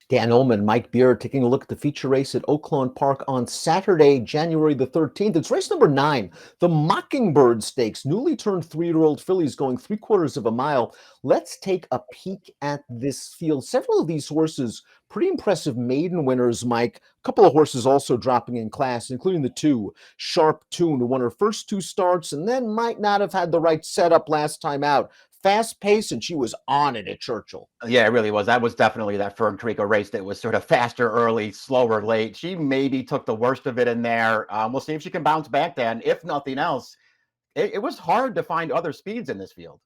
Dan Illman, Mike Beard taking a look at the feature race at Oaklawn Park on Saturday, January the 13th. It's race number 9, the Mockingbird Stakes. Newly turned 3-year-old fillies going 3/4 of a mile. Let's take a peek at this field. Several of these horses, pretty impressive maiden winners, Mike. A couple of horses also dropping in class, including the two, Sharptune, who won her first 2 starts and then might not have had the right setup last time out. Fast pace, and she was on it at Churchill. Yeah, it really was. That was definitely that Fern Creek race that was sort of faster early, slower late. She maybe took the worst of it in there. We'll see if she can bounce back then. If nothing else, it was hard to find other speeds in this field.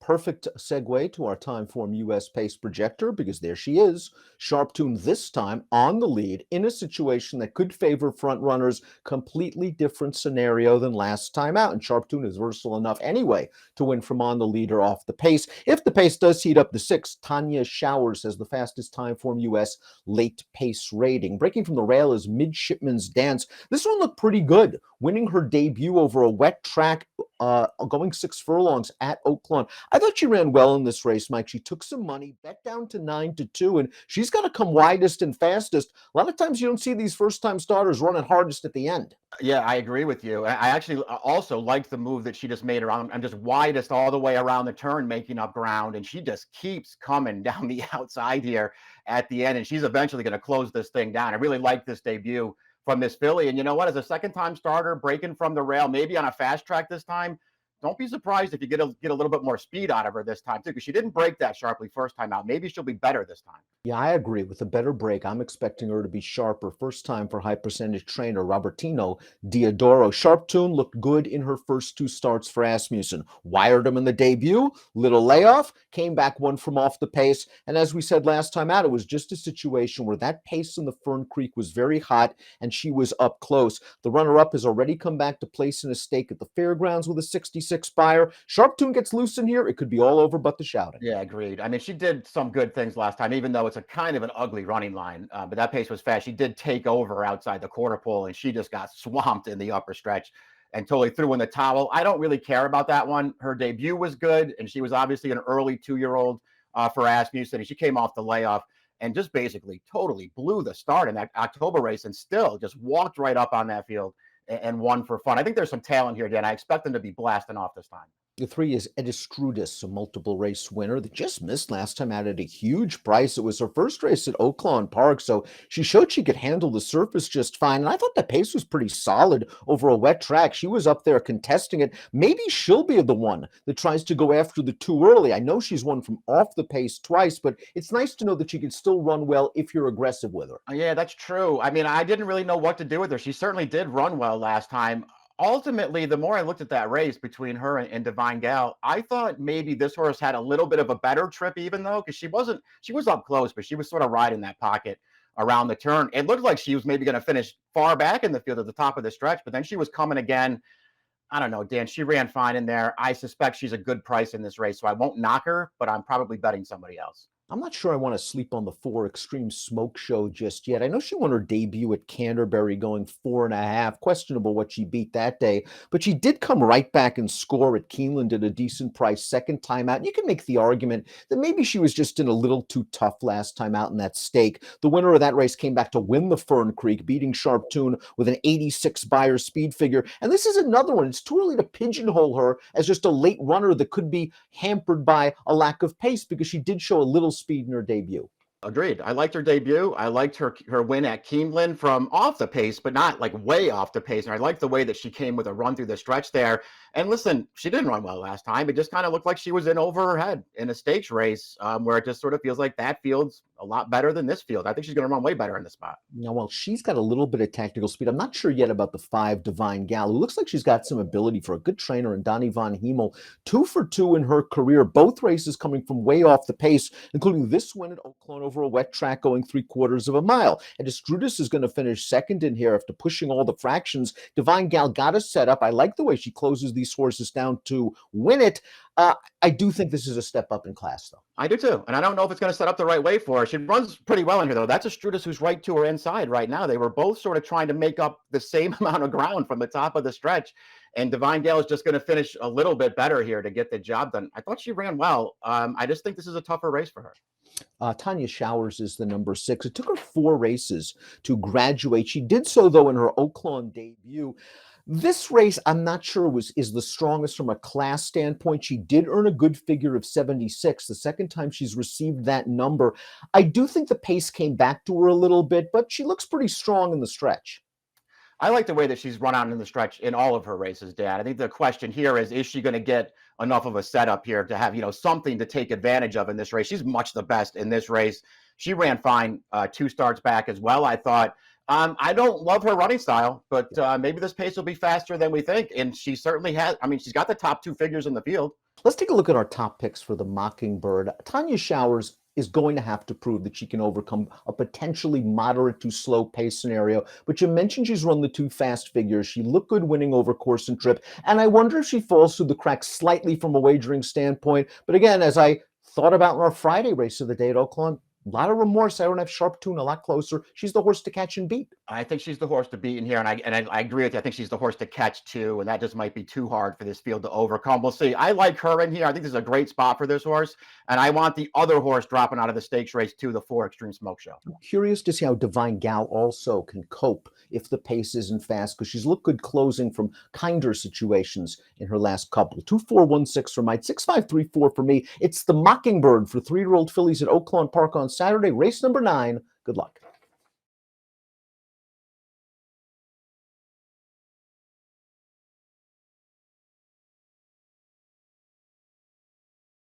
Perfect segue to our Timeform US pace projector, because there she is, Sharptune this time on the lead in a situation that could favor front runners. Completely different scenario than last time out, and Sharptune is versatile enough anyway to win from on the lead or off the pace. If the pace does heat up the 6th, Tanya Showers has the fastest Timeform US late pace rating. Breaking from the rail is Midshipman's Dance. This one looked pretty good, winning her debut over a wet track, going 6 furlongs at Oaklawn. I thought she ran well in this race, Mike. She took some money, bet down to 9-2, and she's got to come widest and fastest. A lot of times you don't see these first-time starters running hardest at the end. Yeah, I agree with you. I actually also liked the move that she just made around and just widest all the way around the turn, making up ground. And she just keeps coming down the outside here at the end. And she's eventually going to close this thing down. I really like this debut from this filly. And you know what? As a second-time starter, breaking from the rail, maybe on a fast track this time, don't be surprised if you get a little bit more speed out of her this time, too, because she didn't break that sharply first time out. Maybe she'll be better this time. Yeah, I agree. With a better break, I'm expecting her to be sharper. First time for high percentage trainer Robertino Diodoro. Sharptune looked good in her first 2 starts for Asmussen. Wired him in the debut, little layoff, came back one from off the pace. And as we said last time out, it was just a situation where that pace in the Fern Creek was very hot and she was up close. The runner-up has already come back to place in a stake at the fairgrounds with a 66 buyer. Sharptune gets loose in here, it could be all over but the shouting. Yeah, agreed. I mean, she did some good things last time, even though it's a kind of an ugly running line. But that pace was fast. She did take over outside the quarter pole, and she just got swamped in the upper stretch and totally threw in the towel. I don't really care about that one. Her debut was good, and she was obviously an early 2-year-old for Asmussen. She came off the layoff and just basically totally blew the start in that October race and still just walked right up on that field and won for fun. I think there's some talent here, Dan. I expect them to be blasting off this time. The 3 is Edis Crudes, a multiple race winner that just missed last time out at a huge price. It was her first race at Oaklawn Park, so she showed she could handle the surface just fine. And I thought the pace was pretty solid over a wet track. She was up there contesting it. Maybe she'll be the one that tries to go after the too early. I know she's won from off the pace twice, but it's nice to know that she can still run well if you're aggressive with her. Yeah, that's true. I mean, I didn't really know what to do with her. She certainly did run well last time. Ultimately, the more I looked at that race between her and Divine Gal, I thought maybe this horse had a little bit of a better trip, even though, because she was up close, but she was sort of riding that pocket around the turn. It looked like she was maybe going to finish far back in the field at the top of the stretch, but then she was coming again. I don't know, Dan, she ran fine in there. I suspect she's a good price in this race, so I won't knock her, but I'm probably betting somebody else. I'm not sure I want to sleep on the 4 Extreme Smoke Show just yet. I know she won her debut at Canterbury going 4.5. Questionable what she beat that day, but she did come right back and score at Keeneland at a decent price second time out. You can make the argument that maybe she was just in a little too tough last time out in that stake. The winner of that race came back to win the Fern Creek, beating Sharptune with an 86 buyer speed figure. And this is another one. It's too early to pigeonhole her as just a late runner that could be hampered by a lack of pace, because she did show a little speed in her debut. Agreed. I liked her debut. I liked her win at Keeneland from off the pace, but not like way off the pace. And I liked the way that she came with a run through the stretch there. And listen, she didn't run well last time. It just kind of looked like she was in over her head in a stakes race, where it just sort of feels like that field's a lot better than this field. I think she's going to run way better in the spot. Now, well, she's got a little bit of tactical speed. I'm not sure yet about the 5 Divine Gal, who looks like she's got some ability for a good trainer in Donnie von Hemel. 2 for 2 in her career, both races coming from way off the pace, including this win at Oaklawn over a wet track going 3/4 of a mile. And Crudes is going to finish second in here after pushing all the fractions. Divine Gal got a setup. I like the way she closes these horses down to win it. I do think this is a step up in class, though. I do too. And I don't know if it's going to set up the right way for her. She runs pretty well in here, though. That's a Crudes who's right to her inside right now. They were both sort of trying to make up the same amount of ground from the top of the stretch. And Divine Gale is just going to finish a little bit better here to get the job done. I thought she ran well. I just think this is a tougher race for her. Tanya Showers is the number 6. It took her 4 races to graduate. She did so, though, in her Oaklawn debut. This race, I'm not sure is the strongest from a class standpoint. She did earn a good figure of 76, the second time she's received that number. I do think the pace came back to her a little bit, but she looks pretty strong in the stretch. I like the way that she's run out in the stretch in all of her races, Dan. I think the question here is she going to get enough of a setup here to have, something to take advantage of in this race? She's much the best in this race. She ran fine 2 starts back as well, I thought. I don't love her running style, but maybe this pace will be faster than we think. And she certainly has. I mean, she's got the top 2 figures in the field. Let's take a look at our top picks for the Mockingbird. Tanya Showers is going to have to prove that she can overcome a potentially moderate to slow pace scenario. But you mentioned she's run the 2 fast figures. She looked good winning over course and trip. And I wonder if she falls through the cracks slightly from a wagering standpoint. But again, as I thought about in our Friday race of the day at Oaklawn, a lot of remorse. I don't have Sharptune a lot closer. She's the horse to catch and beat. I think she's the horse to beat in here, and I agree with you. I think she's the horse to catch too, and that just might be too hard for this field to overcome. We'll see. I like her in here. I think this is a great spot for this horse, and I want the other horse dropping out of the stakes race too, the 4 Extreme Smoke Show. I'm curious to see how Divine Gal also can cope if the pace isn't fast, because she's looked good closing from kinder situations in her last couple. 2-4-1-6 for Mike, 6-5-3-4 for me. It's the Mockingbird for 3-year-old fillies at Oaklawn Park on Saturday, race number 9. Good luck.